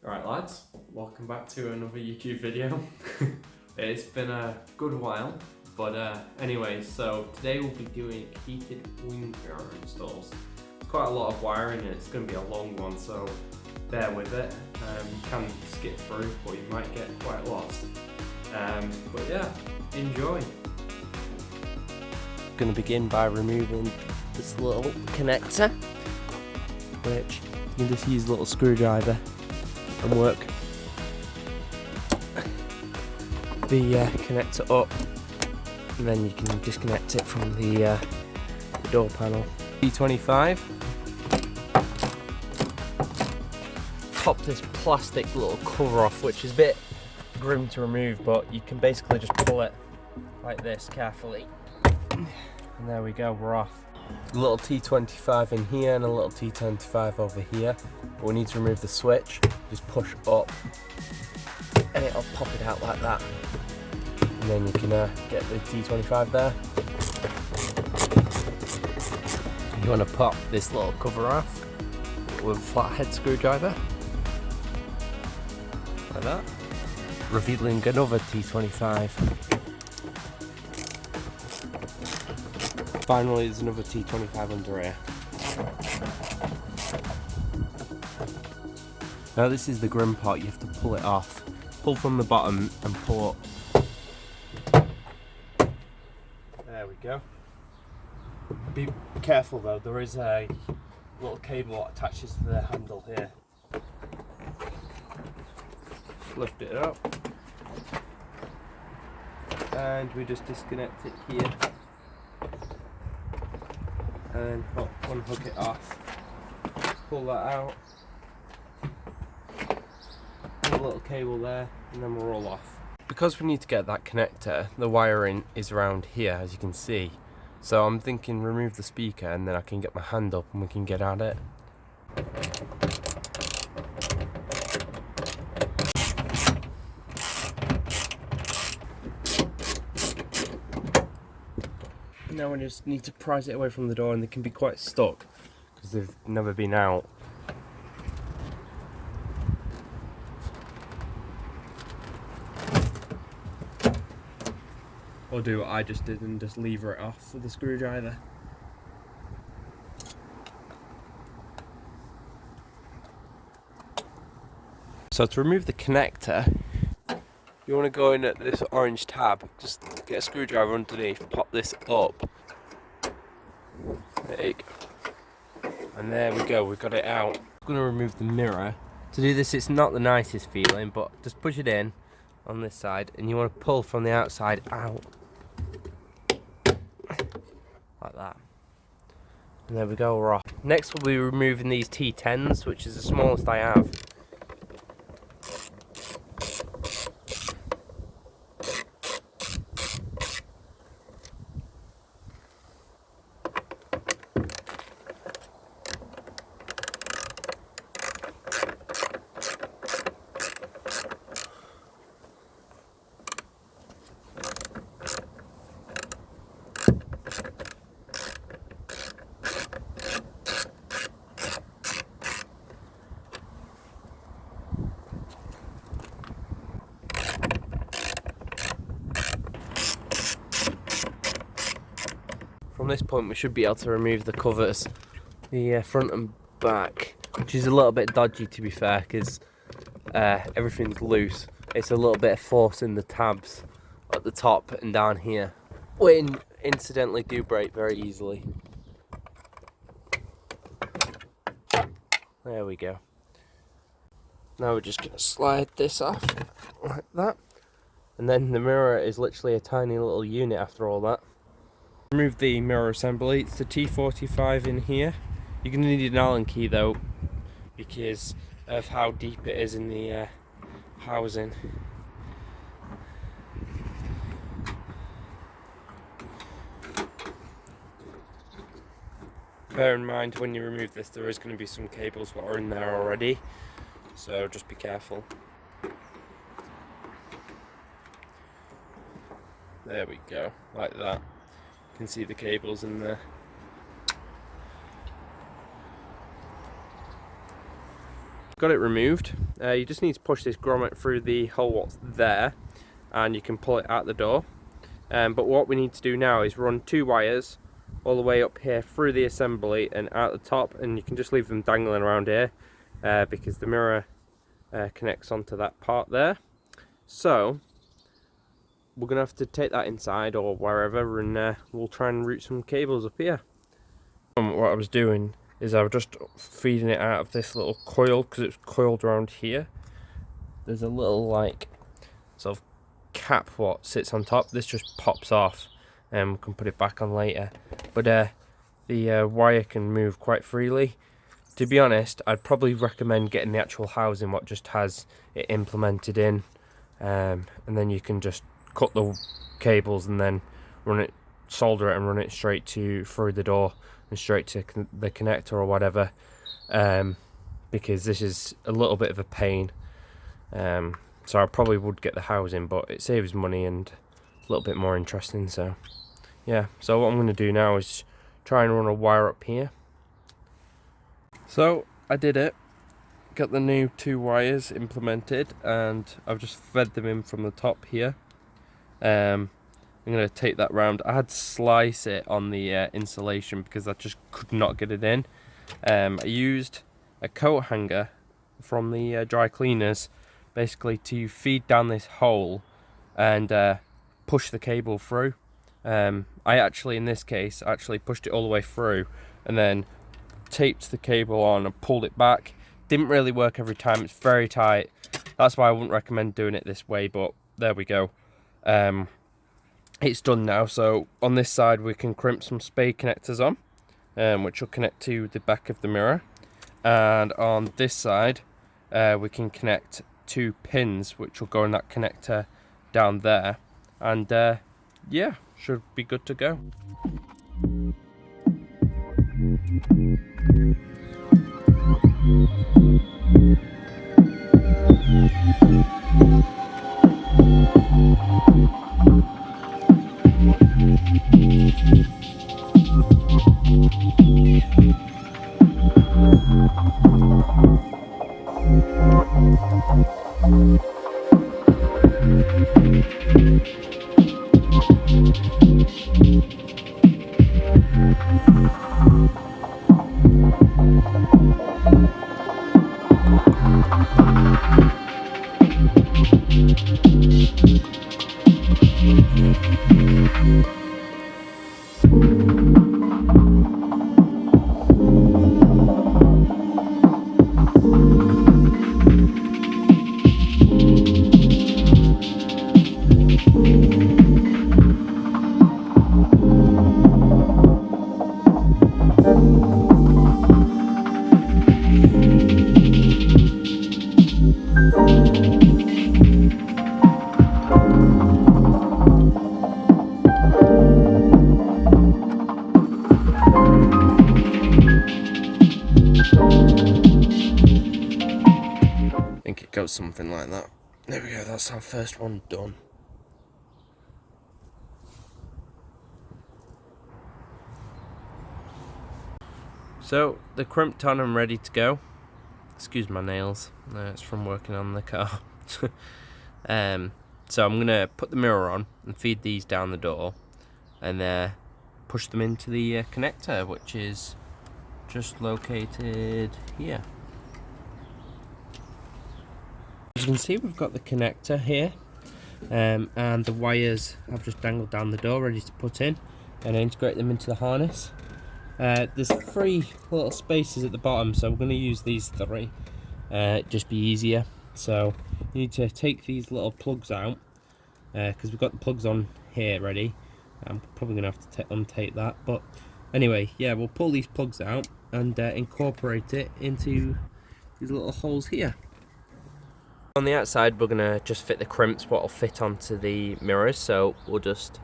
Alright lads, welcome back to another YouTube video. It's been a good while, but anyway, so today we'll be doing heated wing mirror installs. It's quite a lot of wiring and it's going to be a long one, so bear with it. You can skip through, but you might get quite lost. But yeah, enjoy. Going to begin by removing this little connector, which you can just use a little screwdriver and work the connector up, and then you can disconnect it from the door panel. D25. Pop this plastic little cover off, which is a bit grim to remove, but you can basically just pull it like this carefully. And there we go, we're off. A little T25 in here and a little T25 over here. But we need to remove the switch. Just push up and it'll pop it out like that. And then you can get the T25 there. You want to pop this little cover off with a flathead screwdriver. Like that. Revealing another T25. Finally, there's another T25 under here. Now this is the grim part, you have to pull it off. Pull from the bottom and pull up. There we go. Be careful though, there is a little cable that attaches to the handle here. Lift it up. And we just disconnect it here. And unhook it off, pull that out, and a little cable there, and then we're all off. Because we need to get that connector, the wiring is around here, as you can see. So I'm thinking remove the speaker and then I can get my hand up and we can get at it. Now we just need to prise it away from the door, and they can be quite stuck because they've never been out. Or do what I just did and just lever it off with the screwdriver. So to remove the connector, you want to go in at this orange tab, just get a screwdriver underneath, pop this up. There you go. And there we go, we've got it out. I'm going to remove the mirror. To do this, it's not the nicest feeling, but just push it in on this side and you want to pull from the outside out. Like that. And there we go, we're off. Next we'll be removing these T10s, which is the smallest I have. From this point we should be able to remove the covers, the front and back, which is a little bit dodgy to be fair, because everything's loose. It's a little bit of force in the tabs at the top and down here, which incidentally do break very easily. There we go. Now we're just going to slide this off like that, and then the mirror is literally a tiny little unit after all that. Remove the mirror assembly. It's the T45 in here. You're going to need an Allen key though, because of how deep it is in the housing. Bear in mind when you remove this, there is going to be some cables that are in there already, so just be careful. There we go, like that. You can see the cables in there. Got it removed. You just need to push this grommet through the hole what's there, and you can pull it out the door. But what we need to do now is run 2 wires all the way up here through the assembly and out the top, and you can just leave them dangling around here because the mirror connects onto that part there. So we're gonna have to take that inside or wherever, and we'll try and route some cables up here. What I was doing is I was just feeding it out of this little coil because it's coiled around here. There's a little like sort of cap what sits on top. This just pops off and we can put it back on later, but the wire can move quite freely. To be honest, I'd probably recommend getting the actual housing what just has it implemented in, and then you can just cut the cables and then run it, solder it and run it straight to through the door and straight to the connector or whatever, because this is a little bit of a pain. So I probably would get the housing, but it saves money and a little bit more interesting. So yeah, so what I'm going to do now is try and run a wire up here. So I did it, got the new 2 wires implemented, and I've just fed them in from the top here. I'm going to take that round. I had to slice it on the insulation because I just could not get it in. I used a coat hanger from the dry cleaners basically to feed down this hole and push the cable through. I actually, in this case, actually pushed it all the way through and then taped the cable on and pulled it back. Didn't really work every time, it's very tight. That's why I wouldn't recommend doing it this way, but there we go. It's done now. So on this side we can crimp some spade connectors on, which will connect to the back of the mirror, and on this side we can connect 2 pins which will go in that connector down there, and yeah, should be good to go. I think it goes something like that. There we go, that's our first one done. So they're crimped on and ready to go. Excuse my nails, it's from working on the car. So I'm going to put the mirror on and feed these down the door and push them into the connector, which is just located here. As you can see, we've got the connector here, and the wires have just dangled down the door ready to put in and integrate them into the harness. There's 3 little spaces at the bottom, so we're going to use these 3, just be easier. So you need to take these little plugs out, because we've got the plugs on here ready. I'm probably going to have to untake that, but anyway, yeah, we'll pull these plugs out and incorporate it into these little holes here. On the outside we're going to just fit the crimps what will fit onto the mirrors, so we'll just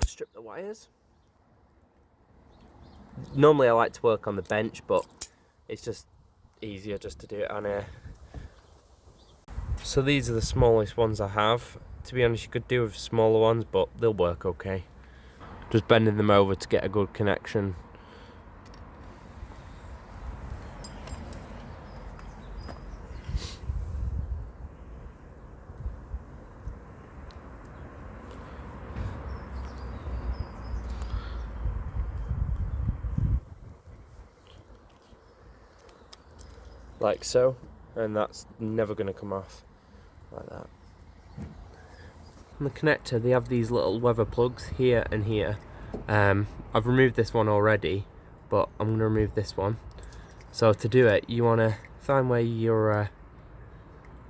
strip the wires. Normally I like to work on the bench, but it's just easier just to do it on here. So these are the smallest ones I have. To be honest, you could do with smaller ones, but they'll work okay. Just bending them over to get a good connection. like so, and that's never going to come off like that. On the connector they have these little weather plugs here and here. I've removed this one already, but I'm going to remove this one. So to do it, you want to find where your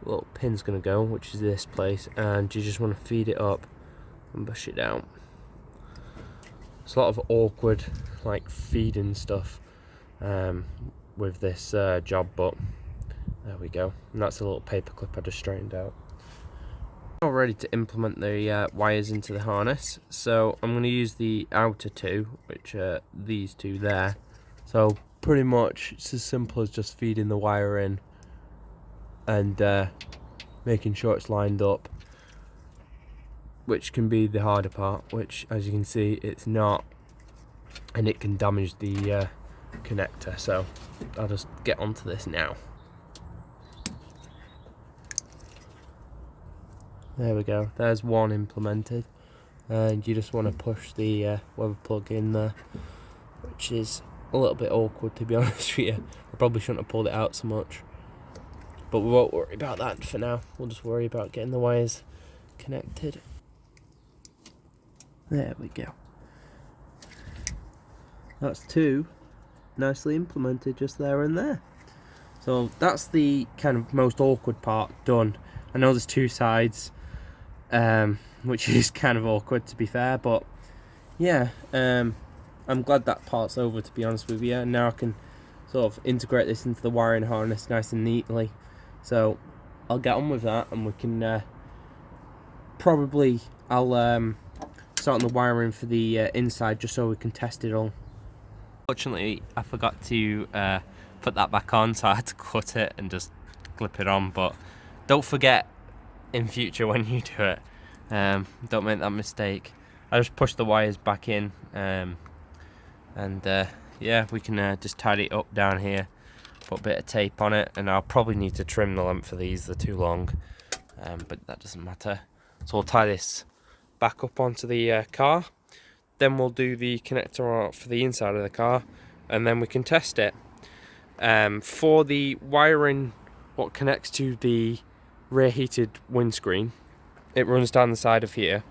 little pin's going to go, which is this place, and you just want to feed it up and push it down. It's a lot of awkward like feeding stuff with this job, but there we go. And that's a little paper clip I just straightened out. All ready to implement the wires into the harness, so I'm going to use the outer two, which are these two there. So pretty much it's as simple as just feeding the wire in and making sure it's lined up, which can be the harder part, which as you can see it's not, and it can damage the connector. So I'll just get onto this now. There we go, there's one implemented, and you just want to push the weather plug in there, which is a little bit awkward to be honest with you. I probably shouldn't have pulled it out so much, but we won't worry about that for now. We'll just worry about getting the wires connected. There we go. That's two nicely implemented just there and there. So that's the kind of most awkward part done. I know there's two sides, which is kind of awkward to be fair, but yeah, I'm glad that part's over, to be honest with you. And now I can sort of integrate this into the wiring harness nice and neatly. So I'll get on with that, and we can I'll start on the wiring for the inside just so we can test it all. Fortunately, I forgot to put that back on, so I had to cut it and just clip it on, but don't forget in future when you do it, don't make that mistake. I just pushed the wires back in, and yeah, we can just tidy it up down here, put a bit of tape on it, and I'll probably need to trim the length of these, they're too long, but that doesn't matter. So we'll tie this back up onto the car, then we'll do the connector for the inside of the car, and then we can test it. For the wiring, what connects to the rear heated windscreen, it runs down the side of here.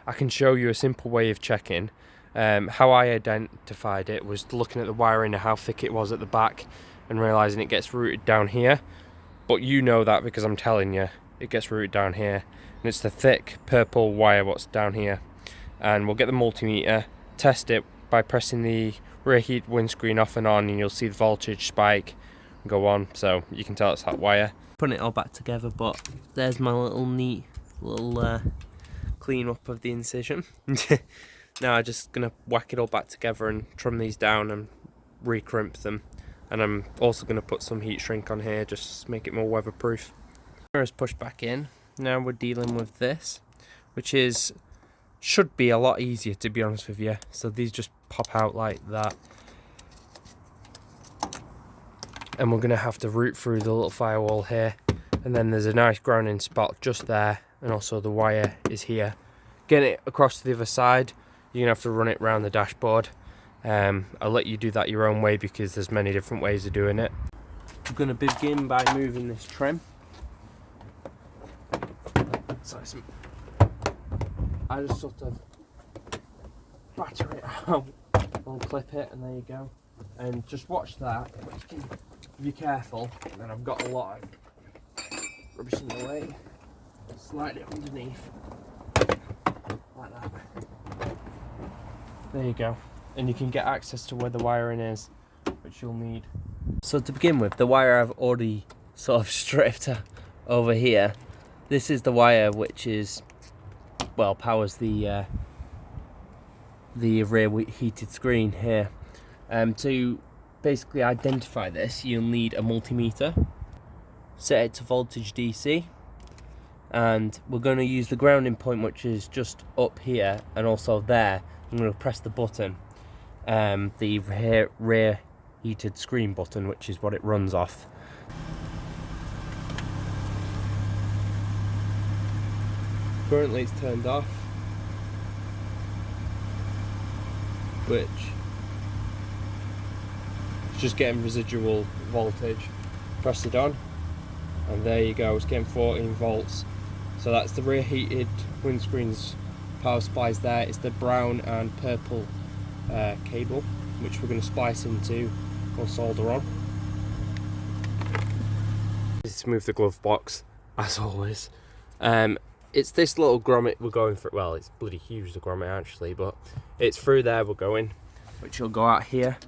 I can show you a simple way of checking. How I identified it was looking at the wiring and how thick it was at the back and realising it gets routed down here. But you know that because I'm telling you, it gets routed down here. And it's the thick purple wire what's down here. And we'll get the multimeter, test it by pressing the rear heat windscreen off and on, and you'll see the voltage spike and go on. So you can tell it's that wire. Putting it all back together, but there's my little neat little clean up of the incision. Now I'm just gonna whack it all back together and trim these down and re-crimp them, and I'm also gonna put some heat shrink on here just to make it more weatherproof. It's pushed back in. Now we're dealing with this, which should be a lot easier, to be honest with you. So these just pop out like that, and we're gonna have to route through the little firewall here, and then there's a nice grounding spot just there, and also the wire is here. Getting it across to the other side, you're gonna have to run it around the dashboard. I'll let you do that your own way because there's many different ways of doing it. I'm gonna begin by moving this trim. So I just sort of batter it out, unclip it, and there you go. And just watch that, but you can be careful. And then I've got a lot of rubbish in the way. Slide it underneath, like that. There you go. And you can get access to where the wiring is, which you'll need. So to begin with, the wire I've already sort of stripped over here. This is the wire which is, well, powers the rear heated screen here. To basically identify this, you'll need a multimeter. Set it to voltage DC, and we're going to use the grounding point, which is just up here and also there. I'm going to press the button, the rear heated screen button, which is what it runs off. Currently it's turned off, which is just getting residual voltage. press it on, and there you go, it's getting 14 volts. So that's the rear heated windscreen's power supplies there. It's the brown and purple cable, which we're going to splice into or solder on. Let's move the glove box, as always. It's this little grommet we're going for. Well, it's bloody huge, the grommet actually, but it's through there we're going, which will go out here.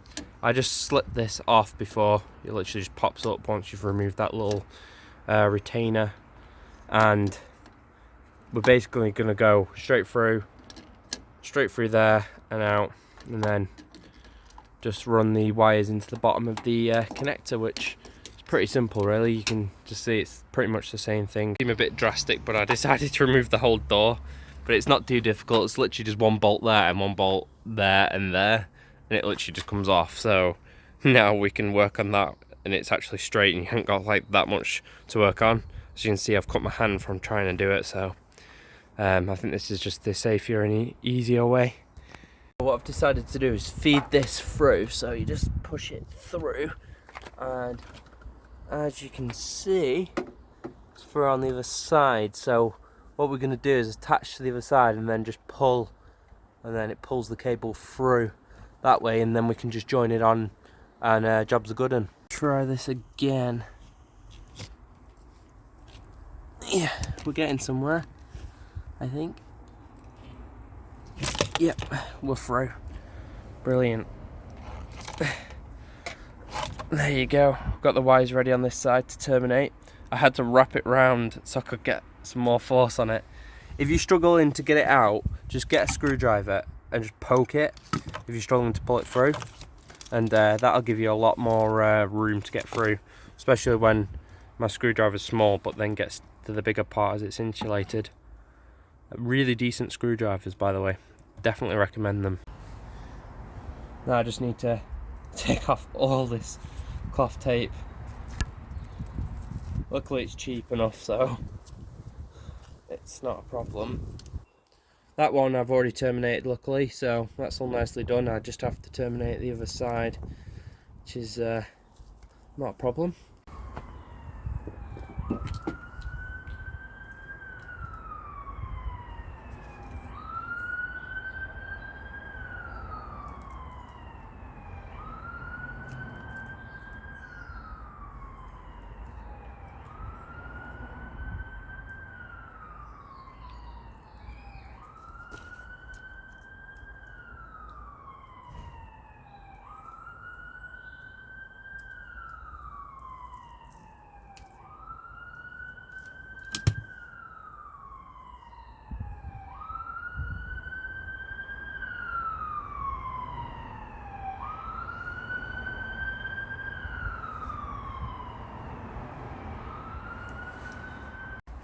I just slipped this off before. It literally just pops up once you've removed that little retainer, and we're basically going to go straight through there and out, and then just run the wires into the bottom of the connector, which is pretty simple really. You can just see it's pretty much the same thing. Seemed a bit drastic, but I decided to remove the whole door, but it's not too difficult. It's literally just one bolt there and one bolt there and there, and it literally just comes off. So now we can work on that, and it's actually straight, and you haven't got like that much to work on. As you can see, I've cut my hand from trying to do it, so I think this is just the safer and easier way. What I've decided to do is feed this through, so you just push it through, and as you can see, it's through on the other side. So what we're going to do is attach to the other side and then just pull, and then it pulls the cable through that way, and then we can just join it on, and jobs are good. And try this again. Yeah, we're getting somewhere, I think. Yep, we're through. Brilliant. There you go. Got the wires ready on this side to terminate. I had to wrap it round so I could get some more force on it. If you're struggling to get it out, just get a screwdriver and just poke it if you're struggling to pull it through, and that'll give you a lot more room to get through, especially when my screwdriver's small but then gets to the bigger part as it's insulated. Really decent screwdrivers, by the way. Definitely recommend them. Now I just need to take off all this cloth tape. Luckily it's cheap enough, so it's not a problem. That one I've already terminated, luckily, so that's all nicely done. I just have to terminate the other side, which is not a problem.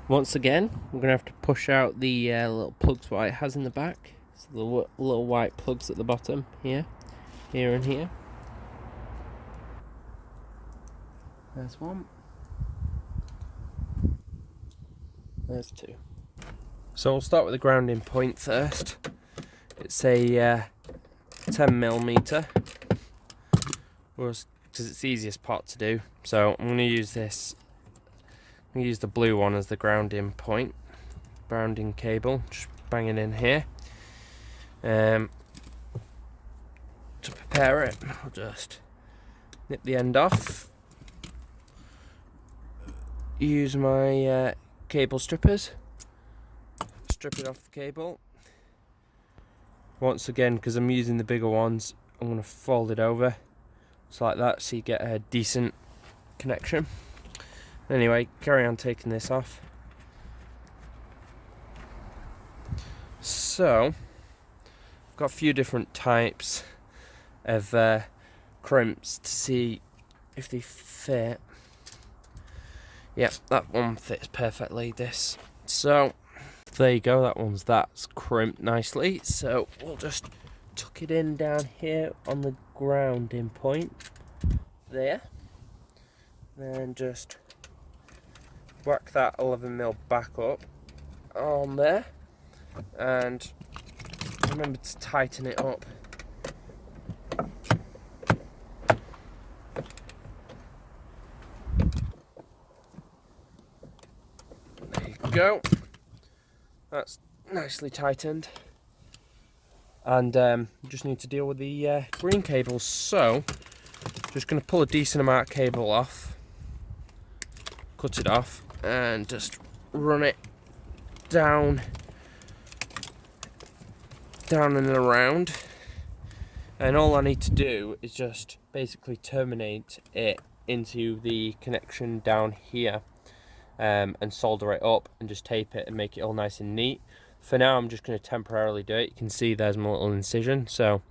Once again, we're going to have to push out the little plugs what it has in the back. So the little white plugs at the bottom, here and here. There's one. There's two. So we'll start with the grounding point first. It's a 10mm, because it's the easiest part to do. So I'm going to use this. I'm going to use the blue one as the grounding point, grounding cable, just bang it in here. To prepare it, I'll just nip the end off, use my cable strippers, strip it off the cable. Once again, because I'm using the bigger ones, I'm going to fold it over, just like that, so you get a decent connection. Anyway, carry on taking this off. So, I've got a few different types of crimps to see if they fit. Yep, that one fits perfectly, this. So, there you go, that's crimped nicely. So, we'll just tuck it in down here on the grounding point. There. Then just whack that 11mm back up on there, and remember to tighten it up. go. That's nicely tightened. And you just need to deal with the green cables. So, just going to pull a decent amount of cable off, cut it off, and just run it down and around. And all I need to do is just basically terminate it into the connection down here, and solder it up and just tape it and make it all nice and neat. For now, I'm just going to temporarily do it. You can see there's my little incision, so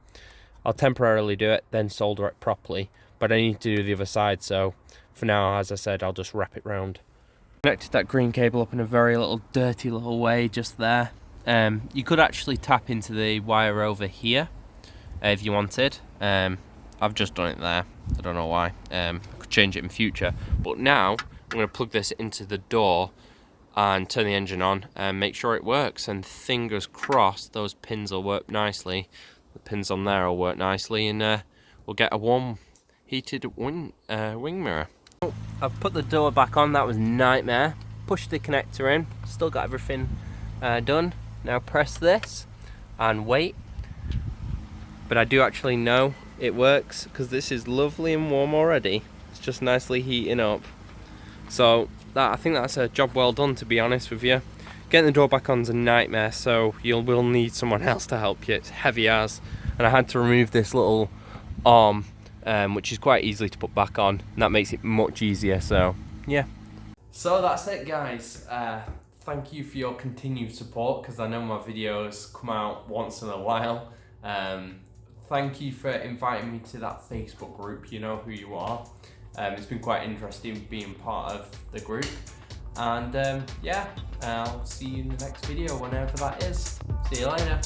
I'll temporarily do it, then solder it properly. But I need to do the other side, so for now, as I said, I'll just wrap it round. Connected that green cable up in a very little dirty little way just there. You could actually tap into the wire over here if you wanted. I've just done it there. I don't know why. I could change it in future. But now I'm going to plug this into the door and turn the engine on and make sure it works. And fingers crossed those pins will work nicely. The pins on there will work nicely, and we'll get a warm heated wing mirror. I've put the door back on. That was a nightmare. Pushed the connector in. Still got everything done. Now press this and wait. But I do actually know it works because this is lovely and warm already. It's just nicely heating up. So I think that's a job well done, to be honest with you. Getting the door back on is a nightmare, so you will need someone else to help you. It's heavy as, and I had to remove this little arm, which is quite easily to put back on, and that makes it much easier. So yeah. So that's it, guys. Thank you for your continued support, because I know my videos come out once in a while. Thank you for inviting me to that Facebook group. You know who you are. It's been quite interesting being part of the group. And yeah, I'll see you in the next video, whenever that is. See you later.